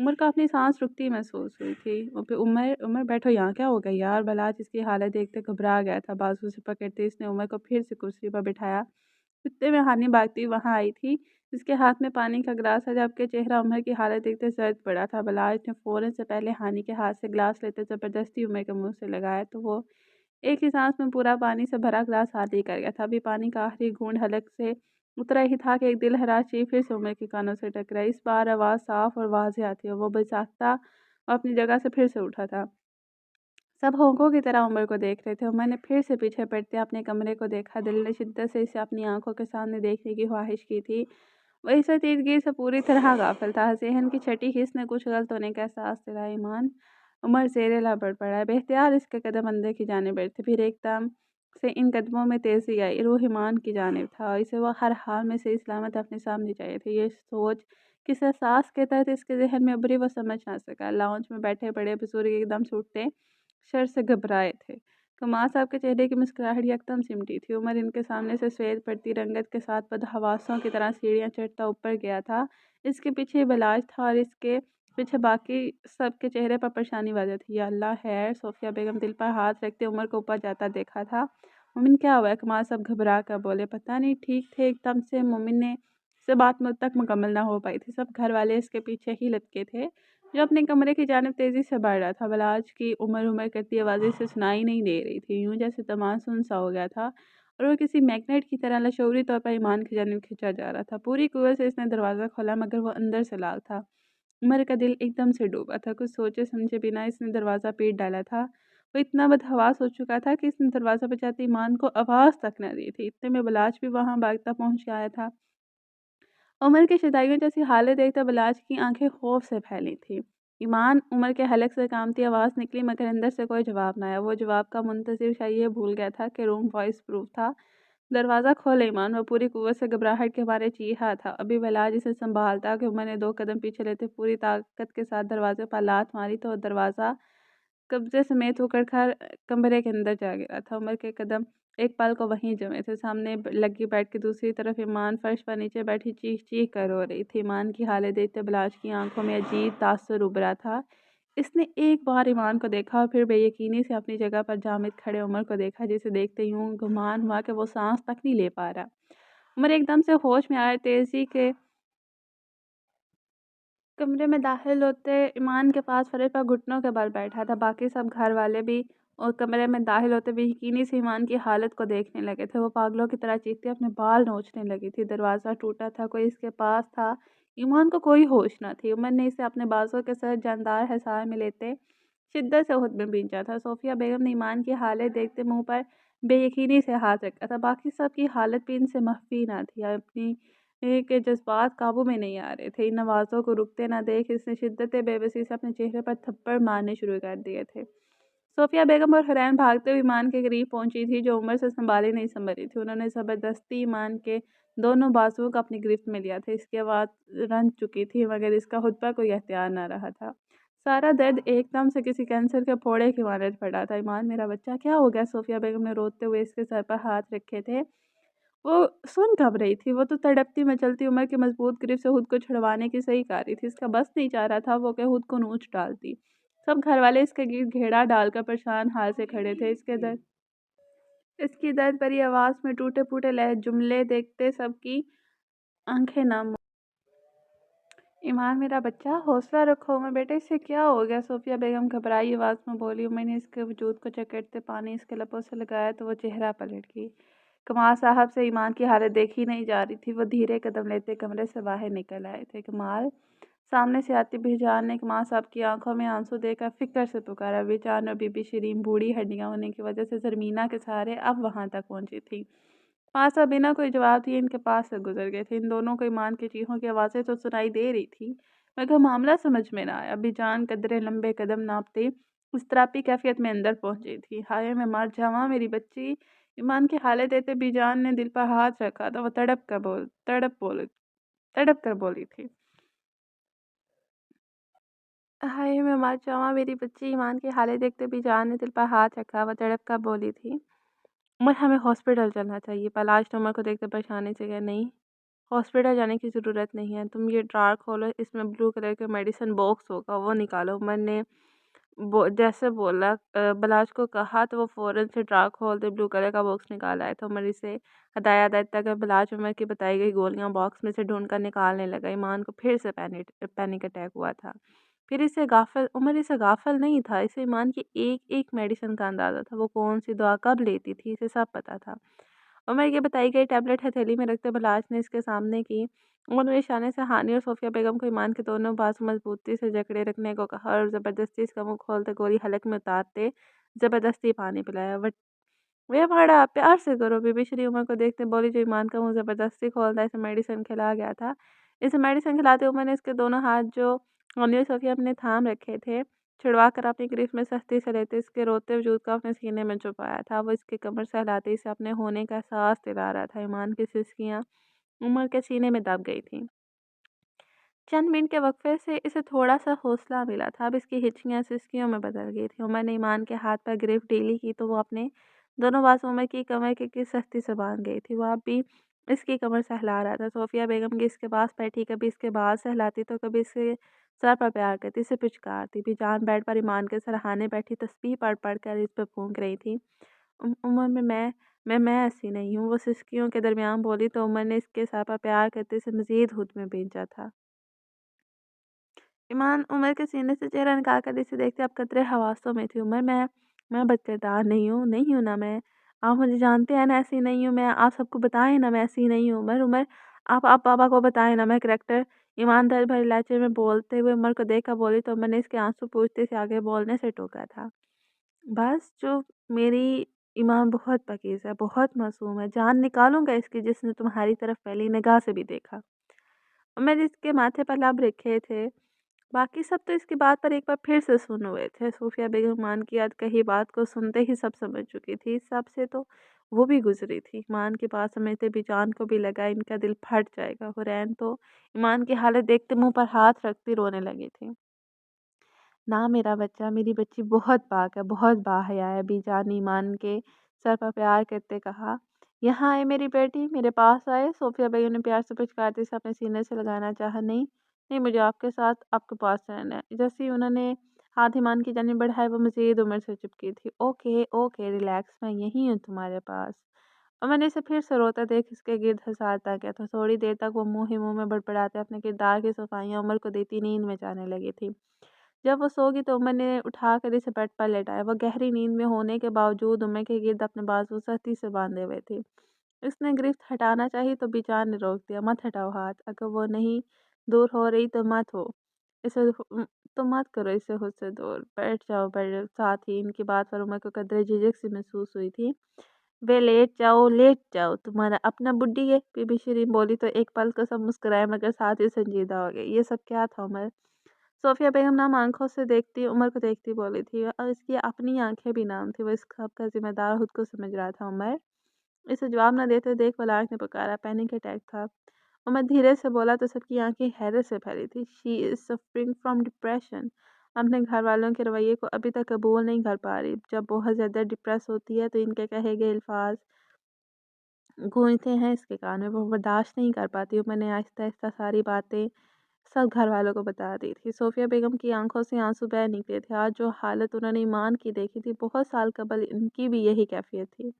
उमर को अपनी सांस रुकती महसूस हुई थी। और फिर उमर उमर बैठो यहाँ, क्या हो गया यार? बलाच इसकी हालत देखते घबरा गया था। बाजू से पकड़ते इसने उमर को फिर से कुर्सी पर बिठाया। इतने में हानि भागती वहां आई थी। जिसके हाथ में पानी का गिलास था, जबकि चेहरा उमर की हालत देखते सर्द पड़ा था। बलाच ने फौरन से पहले हानि के हाथ से गिलास लेते जबरदस्ती उमर के मुंह से लगाया, तो वो एक ही सांस में पूरा पानी से भरा गिलास हाथ कर गया था। अभी पानी का आखिरी घूंट हलक से उतरा ही था कि एक दिल हराश चीख फिर से उमर के कानों से टकराई। इस बार आवाज़ साफ और वाज़ेह आती है। वो बेसाख्ता और अपनी जगह से फिर से उठा था। सब होंकों की तरह उमर को देख रहे थे। उमर ने फिर से पीछे पड़ते अपने कमरे को देखा। दिल ने शिद्दत से इसे अपनी आंखों के सामने देखने की ख्वाहिश की थी। वही से तीरगी से पूरी तरह गाफिल था। ज़हन की छठी हिस्स ने कुछ गलत होने का एहसास दिलाया। ईमान उमर ज़ेरे लबड़ पड़ा। बेख्तियार इसके कदम अंदर की जानिब बढ़ते। फिर एकदम से इन कदमों में तेज़ी आई। रूह ईमान की जानिब था। इसे वह हर हाल में सही सलामत अपने सामने चाहिए थे। ये सोच किस एहसास के तहत इसके जहन में उभरी, वो समझ ना सका। लाउंज में बैठे बड़े बुजुर्ग एकदम से उठते शर से घबराए थे। कमाल साहब के चेहरे की मुस्कुराहट यकदम सिमटी थी। उमर इनके सामने से श्वेत पड़ती रंगत के साथ बदहवासों की तरह सीढ़ियां चढ़ता ऊपर गया था। इसके पीछे बलाज था और इसके पीछे बाकी सबके चेहरे पर परेशानी वाज़ेह थी। या अल्लाह खैर! सोफिया बेगम दिल पर हाथ रखते उमर को ऊपर जाता देखा था। मोमिन क्या हुआ है? कमाल साहब घबरा कर बोले। पता नहीं, ठीक थे एकदम से। मोमिन ने से बात मुझ तक मुकम्मल ना हो पाई थी। सब घर वाले इसके पीछे ही लटके थे, जो अपने कमरे की जानिब तेज़ी से बढ़ रहा था। बलाज की उमर उमर करती आवाज़ इसे सुनाई नहीं दे रही थी। यूं जैसे तमाम सुन सा हो गया था और वो किसी मैग्नेट की तरह लशूरी तौर पर ईमान की जानिब खींचा जा रहा था। पूरी कुव्वत से इसने दरवाज़ा खोला, मगर वो अंदर से लाल था। उमर का दिल एकदम से डूबा था। कुछ सोचे समझे बिना इसने दरवाज़ा पीट डाला था। वो इतना बदहवास हो चुका था कि इसने दरवाज़ा बजाते ईमान को आवाज़ तक न दी थी। इतने में बलाज भी वहां भागता पहुंच आया था। उमर की शुदाइयों जैसी हालत देखकर बलाज की आंखें खौफ से फैली थी। ईमान उमर के हलक से कामती आवाज़ निकली, मगर अंदर से कोई जवाब न आया। वो जवाब का मुंतज़िर शायद ये भूल गया था कि रूम वॉइस प्रूफ था। दरवाज़ा खोले ईमान, वो पूरी कुव्वत से घबराहट के मारे चीखा था। अभी बलाज इसे संभालता कि उमर ने 2 कदम पीछे लेते पूरी ताकत के साथ दरवाजे पर लात मारी, तो दरवाज़ा कब्जे समेत होकर खर कमरे के अंदर जा गिरा था। उमर के कदम एक पल को वहीं जमे थे। सामने लगी बेड की दूसरी तरफ ईमान फर्श पर नीचे बैठी चीख चीख कर रो रही थी। ईमान की हालत देखते बलाज की आंखों में अजीब तासुर उभरा था। इसने एक बार ईमान को देखा और फिर बेयकीनी से अपनी जगह पर जामिद खड़े उमर को देखा, जिसे देखते यूं गुमान हुआ कि वो सांस तक नहीं ले पा रहा। उमर एकदम से होश में आया। तेजी के कमरे में दाखिल होते ईमान के पास फर्श पर घुटनों के बल बैठा था। बाकी सब घर वाले भी और कमरे में दाखिल होते भी यकीनी से ईमान की हालत को देखने लगे थे। वो पागलों की तरह चीखते अपने बाल नोचने लगी थी। दरवाज़ा टूटा था, कोई इसके पास था। ईमान को कोई होश न थी। उमर ने इसे अपने बाजों के साथ जानदार हिसार में लेते शिद्दत से खुद में भींचा था। सोफिया बेगम ने ईमान की हालत देखते मुंह पर बेयकीनी से हाथ रखा था। बाकी सब की हालत भी इनसे मख्फी न थी। अपनी के जज्बात काबू में नहीं आ रहे थे। इन आवाज़ों को रुकते ना देख इसने शिद्दत बेबसी से अपने चेहरे पर थप्पड़ मारने शुरू कर दिए थे। सोफिया बेगम और हुरैन भागते हुए ईमान के करीब पहुंची थी, जो उमर से संभाली नहीं संभली थी। उन्होंने ज़बरदस्ती ईमान के दोनों बाजुओं को अपनी गिरफ्त में लिया था। इसकी आवाज़ रंज चुकी थी, मगर इसका खुद पर कोई अख्तियार न रहा था। सारा दर्द एकदम से किसी कैंसर के फोड़े की मानद पड़ा था। ईमान मेरा बच्चा, क्या हो गया? सोफिया बेगम ने रोते हुए इसके सर पर हाथ रखे थे। वो सुन कब रही थी? वो तो तड़पती मचलती उम्र की मजबूत ग्रिप से खुद को छुड़वाने की सही कर रही थी। इसका बस नहीं चाह रहा था वो कि खुद को नोच डालती। सब घर वाले इसके गिर्द घेरा डालकर परेशान हाल से खड़े थे। इसकी दर्द भरी आवाज़ में टूटे फूटे लहज जुमले देखते सबकी आंखें नम। ईमान मेरा बच्चा, हौसला रखो। मैं बेटे, इसे क्या हो गया? सोफिया बेगम घबराई आवाज़ में बोली। मैंने इसके वजूद को चकटते पानी इसके लबों से लगाया तो वो चेहरा पलट गई। कमाल साहब से ईमान की हालत देखी नहीं जा रही थी। वो धीरे कदम लेते कमरे से बाहर निकल आए थे। कमाल, सामने से आती बीजान ने कमाल साहब की आंखों में आंसू देखकर फिक्र से पुकारा। बीजान और बीबी शरीम बूढ़ी हड्डियां होने की वजह से जरमीना के सहारे अब वहां तक पहुंची थी। कमाल साहब बिना कोई जवाब दिए इनके पास से गुजर गए थे। इन दोनों को ईमान की चीखों की आवाज़ें तो सुनाई दे रही थी, मगर मामला समझ में ना आया। बीजान कदरे लंबे कदम नापते मुस्तरापी कैफियत में अंदर पहुंची थी। हाय मैं मर जावा मेरी बच्ची! ईमान की हालत देते बीजान ने दिल पर हाथ रखा था। वो तड़प कर बोली थी, हाय मैं मर जावा मेरी बच्ची! ईमान की हालत देखते बीजान ने दिल पर हाथ रखा। वो तड़प कर बोली थी, उमर हमें हॉस्पिटल चलना चाहिए। पलाश ने उमर को देखते परेशानी से कहा, नहीं हॉस्पिटल जाने की ज़रूरत नहीं है, तुम ये ड्रॉअर खोलो, इसमें ब्लू कलर का मेडिसिन बॉक्स होगा वो निकालो। उमर ने जैसे बोला बलाज को कहा तो वो फ़ौरन से ड्रॉअर खोलते ब्लू कलर का बॉक्स निकाल आया। तो उमर इसे हदाया देता कि बलाज उमर की बताई गई गोलियां बॉक्स में से ढूंढ कर निकालने लगा। ईमान को फिर से पैनिक अटैक हुआ था। फिर उमर इसे गाफिल नहीं था, इसे ईमान की एक एक मेडिसिन का अंदाज़ा था, वो कौन सी दवा कब लेती थी इसे सब पता था। उमर की बताई गई टैबलेट हथेली में रखते बलाज ने इसके सामने की। उमर ने इशारे से हानि और सोफिया बेगम को ईमान के दोनों बाजू मजबूती से जकड़े रखने को कहा और ज़बरदस्ती इसका मुंह खोलते गोली हलक में उतारते ज़बरदस्ती पानी पिलाया। बट वे भाड़ा प्यार से करो, बीबी श्री उमर को देखते बोली जो ईमान का मुंह ज़बरदस्ती खोलता इसे मेडिसिन खिला गया था। इसे मेडिसिन खिलाते उमर ने इसके दोनों हाथ जो हानि और सोफिया अपने थाम रखे थे छुड़वा कर अपनी गिरफ्त में सख्ती से लेते इसके रोते वजूद को अपने सीने में छुपाया था। वो इसकी कमर सहलाते इसे अपने होने का एहसास दिला रहा था। ईमान की सिसकियाँ उमर के सीने में दब गई थीं। चंद मिनट के वक़्फ़े से इसे थोड़ा-सा हौसला मिला था, अब इसकी हिचकियाँ सिसकियों में बदल गई थीं। उमर ने ईमान के हाथ पर गिरफ्त ढीली की तो वो अपने दोनों बाजू उमर की कमर की सख्ती से बाँध गई थी। वो अब भी इसकी कमर सहला रहा था। सोफ़िया बेगम की इसके पास बैठी, कभी इसके बाल सहलाती तो कभी इसके सर पर प्यार करती, इसे पुचकारती भी। जान बेड पर ईमान के सरहाने बैठी तस्बीह पढ़-पढ़ कर इस पे फूँक रही थी। उमर में मैं ऐसी नहीं हूँ, वो सिसकियों के दरमियान बोली तो उमर ने इसके सर पर प्यार करते इसे मज़ीद हुस्न में भींचा था। ईमान उमर के सीने से चेहरा निकाल कर इसे देखते अब कतरे हवासों में थी। उमर मैं बदकिरदार नहीं हूँ ना मैं। आप मुझे जानते हैं ना ऐसी नहीं हूँ मैं। आप सबको बताएँ ना मैं ऐसी नहीं हूँ। उमर उमर आप पापा को बताएँ ना मैं करैक्टर। ईमान दर्द भरे लहजे में बोलते हुए उमर को देखकर बोली तो उमर ने इसके आंसू पोंछते इसे आगे बोलने से टोका था। बस जो मेरी ईमान बहुत पाकीज़ है, बहुत मासूम है। जान निकालूँगा इसकी जिसने तुम्हारी तरफ पहली निगाह से भी देखा। उमर जिसके माथे पर लब रखे थे बाकी सब तो इसकी बात पर एक बार फिर से सुन हुए थे। सूफिया बेगम मान की याद कही बात को सुनते ही सब समझ चुकी थी। इस सब से तो वो भी गुजरी थी। ईमान की बात समझते भी जान को भी लगा इनका दिल फट जाएगा। हुरैन तो ईमान की हालत देखते मुंह पर हाथ रखती रोने लगी थी। ना मेरा बच्चा, मेरी बच्ची बहुत पाक है, बहुत बाहया है। बीजान ईमान के सर पर प्यार करते कहा, यहाँ आए मेरी बेटी, मेरे पास आए। सोफिया बेगम ने प्यार से पुचकारते से अपने सीने से लगाना चाहा। नहीं नहीं, मुझे आपके साथ आपके पास रहना है। जैसे ही उन्होंने हाथ ईमान की जानिब बढ़ाए वो मज़ीद उम्र से चिपकी थी। ओके ओके रिलैक्स, मैं यहीं हूँ तुम्हारे पास। और मैंने इसे फिर से रोता देख इसके गिर्द हंसाता गया था। थोड़ी देर तक वो मुँह ही मुँह में बड़बड़ाते अपने किरदार की सफाइयाँ उमर को देती नींद में जाने लगी थी। जब वो सो गई तो उमर ने उठाकर इसे बेड पर लेटाया। वह गहरी नींद में होने के बावजूद उमर के गिर्द अपने बाजू सख्ती से बांधे हुए थे। उसने गिरफ्त हटाना चाहिए तो बिचार ने रोक दिया। मत हटाओ हाथ, अगर वो नहीं दूर हो रही तो मत हो इसे तो मत करो इसे खुद से दूर। बैठ जाओ बैठ। साथ ही इनकी बात पर उमर को कदरे झिझक सी महसूस हुई थी। वे लेट जाओ, तुम्हारा अपना बुड्ढी है। बीबी शिरीन बोली तो एक पल को सब मुस्कुराए मगर साथ ही संजीदा हो गए। ये सब क्या था उमर? सोफिया बेगम नाम आंखों से देखती उमर को देखती बोली थी और इसकी अपनी आंखें भी नाम थी। वो इस सब का जिम्मेदार खुद को समझ रहा था। उमर इसे जवाब न देते देख वलाक ने पुकारा। पैनिक अटैक था। उमर धीरे से बोला तो सबकी आंखें हैरत से फैली थी। She is suffering from depression. अपने घर वालों के रवैये को अभी तक कबूल नहीं कर पा रही। जब बहुत ज़्यादा डिप्रेस होती है तो इनके कहे गए अल्फाज गूंजते हैं इसके कान में, वो बर्दाश्त नहीं कर पाती। उमर ने आहिस्ता आहिस्ता सारी बातें सब घर वालों को बता दी थी। सोफिया बेगम की आंखों से आंसू बह निकले थे। आज जो हालत उन्होंने ईमान की देखी थी बहुत साल कबल इनकी भी यही कैफियत थी।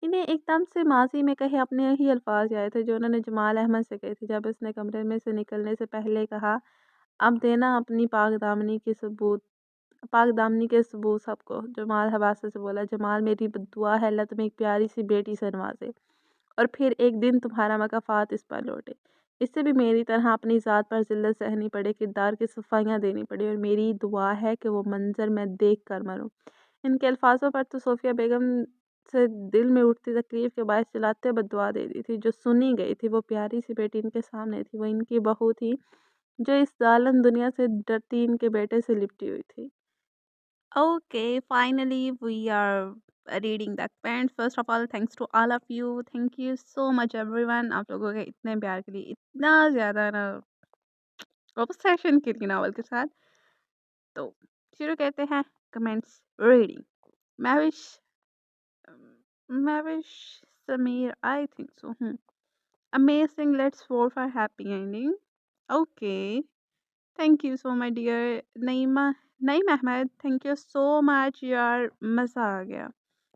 इन्हें एकदम से माजी में कहे अपने ही अल्फाज आए थे जो उन्होंने जमाल अहमद से कहे थे जब उसने कमरे में से निकलने से पहले कहा, अब देना अपनी पाक दामनी के सबूत सबको। जमाल हवासे से बोला, जमाल मेरी दुआ है अल्लाह तुम्हें एक प्यारी सी बेटी से नवाजे और फिर एक दिन तुम्हारा मकाफात इस पर लौटे। इससे भी मेरी तरह अपनी ज़ात पर ज़िल्लत सहनी पड़े, किरदार की सफाइयाँ देनी पड़ी और मेरी दुआ है कि वो मंज़र मैं देख कर मरूँ। इनके अल्फाजों पर तो सोफिया बेगम से दिल में उठती तकलीफ़ के बायस चिल्लाते बददुआ दे दी थी। जो सुनी गई थी वो प्यारी सी बेटी इनके सामने थी। वो इनकी बहू थी जो इस जालिम दुनिया से डरती इनके बेटे से लिपटी हुई थी। Okay, finally we are reading the comments. First of all, thanks to all of you. Thank you so much everyone. आप लोगों के इतने प्यार के लिए, इतना ज़्यादा ना ऑब्सेशन के लिए नावल के साथ। तो शुरू करते हैं comments reading. Mahvish Mahvish Sameer I think so Amazing. Let's vote for happy ending. Okay. Thank you so much, dear Naima. Naim Ahmed, thank you so much यार, मज़ा आ गया।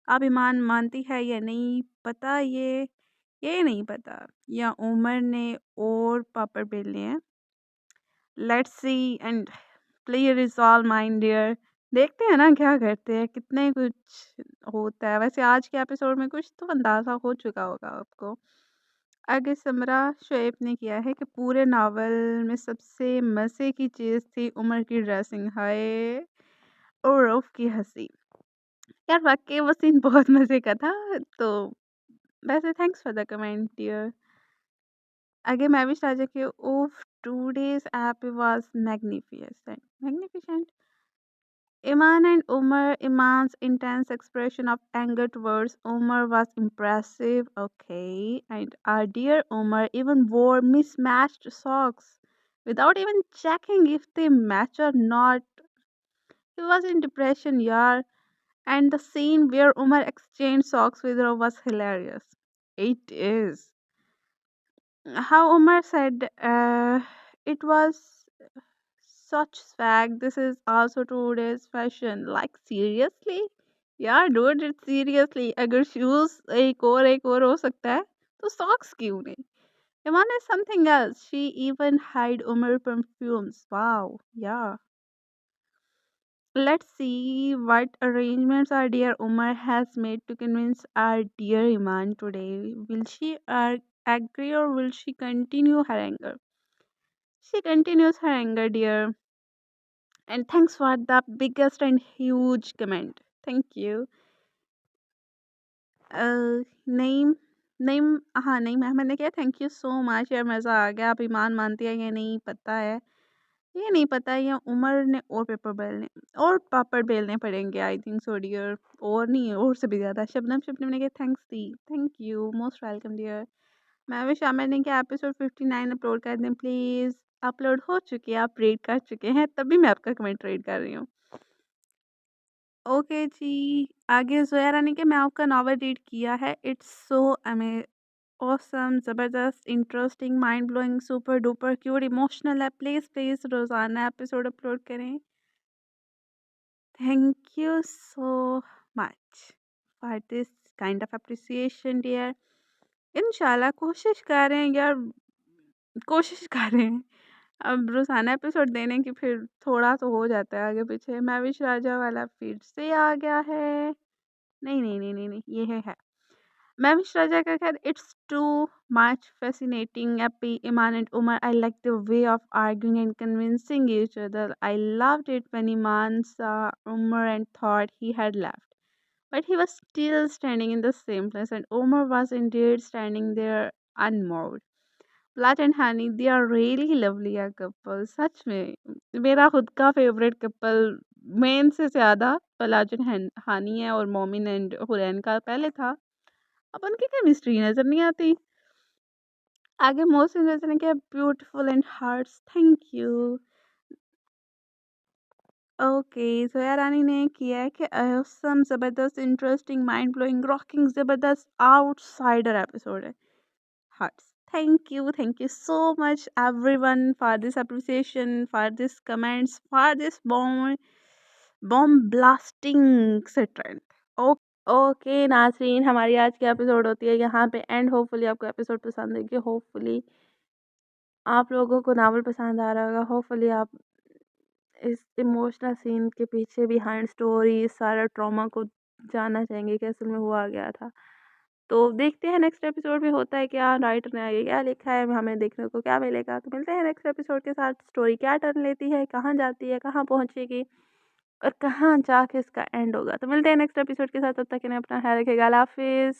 आप ईमान मानती है या नहीं पता, ये नहीं पता या उमर ने और पापड़ बेलने हैं। Let's see and clear is all mind dear. देखते हैं ना क्या करते हैं, कितने कुछ होता है। वैसे आज के एपिसोड में कुछ तो अंदाज़ा हो चुका होगा आपको। आगे समरा शोएब ने किया है कि पूरे नावल में सबसे मज़े की चीज़ थी उमर की ड्रेसिंग। हाय और रऊफ की हंसी। यार वाकई वो सीन बहुत मज़े का था। तो वैसे thanks for the comment dear. आगे मैं भी राजा के of today's app was magnificent. Iman and Umar, Iman's intense expression of anger towards Umar was impressive. Okay. And our dear Umar even wore mismatched socks without even checking if they match or not. He was in depression, yeah. And the scene where Umar exchanged socks with her was hilarious. It is. How Umar said it was such swag. This is also today's fashion. Like seriously? यार dude, it's seriously. अगर shoes एक और हो सकता है तो socks क्यों नहीं? Iman is something else. She even hide Umar perfumes. Wow. Yeah. Let's see what arrangements our dear Umar has made to convince our dear Iman today. Will she agree or will she continue her anger? She continues her anger, dear. And thanks for the biggest and huge comment. Thank you. Name name हाँ, name Ahmad ने किया thank you so much यार, मज़ा आ गया। आप ईमान मानती है या नहीं पता है, ये नहीं पता या उमर ने और पेपर बेलने और पापड़ बेलने पड़ेंगे आई थिंक सो डियर। और नहीं, और से भी ज़्यादा। शबनम शबनम ने किया थैंक्स दी। Thank you, most welcome dear. मैं भी शामिल ने किया एपिसोड 59 अपलोड कर दें प्लीज़। अपलोड हो चुके हैं, आप रेड कर चुके हैं, तभी मैं आपका कमेंट रेड कर रही हूँ। ओके जी। आगे ज़ोया रानी के मैं आपका नॉवल रीड किया है। इट्स सो ऑसम, ज़बरदस्त, interesting, mind blowing, super duper cute, emotional है। प्लीज़ प्लीज़ रोज़ाना एपिसोड अपलोड करें। Thank you so much for this kind of appreciation dear. इंशाल्लाह कोशिश कर रहे हैं यार, कोशिश कर रहे हैं। अब रोज़ाना एपिसोड देने की फिर थोड़ा तो हो जाता है आगे पीछे। मैविश राजा वाला फिर से आ गया है। नहीं, नहीं, नहीं, नहीं, नहीं, ये है। मैविश राजा का ख़ैर it's too much fascinating, Epi, Iman and Umar. I like the way of arguing and convincing each other. I loved it when Iman saw Umar and thought he had left. But he was still standing in the same place, and Umar was indeed standing there unmoved. Plat and Hani, they are really lovely a couple. सच में मेरा खुद का favourite couple main से ज़्यादा पलाजन हानी है और मोमिन and Hurain का पहले था। अब उनकी केमिस्ट्री नज़र नहीं आती। आगे मोस्ट नज़र ने किया beautiful and hearts. Thank you. Okay, Zoya रानी ने किया है कि असम, ज़बरदस्त, इंटरेस्टिंग, माइंड ब्लोइंग, रॉकिंग, ज़बरदस्त, आउटसाइडर एपिसोड है। Hearts. Thank you so much everyone for this appreciation, for this comments, for this bomb blasting strength. Okay नाज़रीन, हमारी आज की एपिसोड होती है यहाँ पे एंड। होपफुली आपको एपिसोड पसंद आएगी। होपफुली आप लोगों को नावल पसंद आ रहा होगा। होपफुली आप इस इमोशनल सीन के पीछे बिहाइंड स्टोरी, सारा ट्रॉमा को जानना चाहेंगे कि असल में हुआ गया था। तो देखते हैं नेक्स्ट एपिसोड में होता है क्या, राइटर ने आगे क्या लिखा है, हमें देखने को क्या मिलेगा। तो मिलते हैं नेक्स्ट एपिसोड के साथ। स्टोरी क्या टर्न लेती है, कहाँ जाती है, कहाँ पहुँचेगी और कहाँ जाके इसका एंड होगा। तो मिलते हैं नेक्स्ट एपिसोड के साथ। तब तक इन्हें अपना ख्याल रखिएगा। अल्लाह हाफिज़।